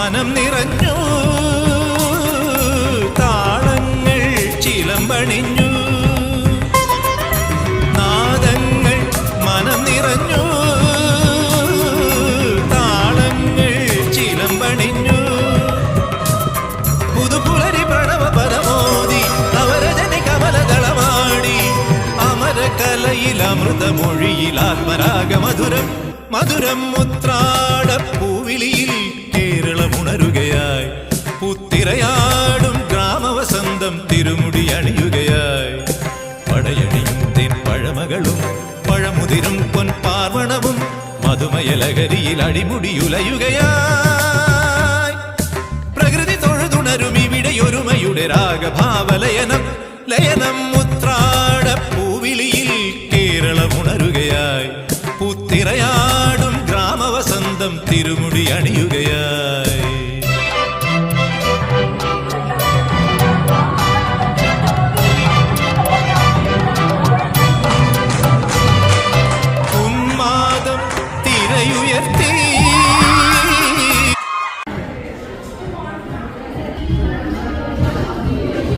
മനം നിറഞ്ഞു താളങ്ങൾ ചിലമ്പണിഞ്ഞു നാദങ്ങൾ മനം നിറഞ്ഞു താളങ്ങൾ ചിലമ്പണിഞ്ഞു പുതുപുലരി പ്രണവ പദമോദി നവരജനി കമലദളമാടി അമരകലയിൽ അമൃതമൊഴിയിൽ ആത്മരാഗ മധുരം മധുരം മുത്രാടപ്പൂവിളിയിൽ കേരളമുണരുകയായി പുത്തിരയാടും ഗ്രാമവസന്തം തിരുമുടി അണിയുകയായി പടയണിയും തെൻ പഴമകളും പഴമുതിരും പൊൻപാർവണവും മധുമയലഹരിയിൽ അടിമുടിയുലയുകയായി പ്രകൃതി തൊഴുതുണരും ഇവിടെയൊരുമയുടെ രാഗഭാവലയന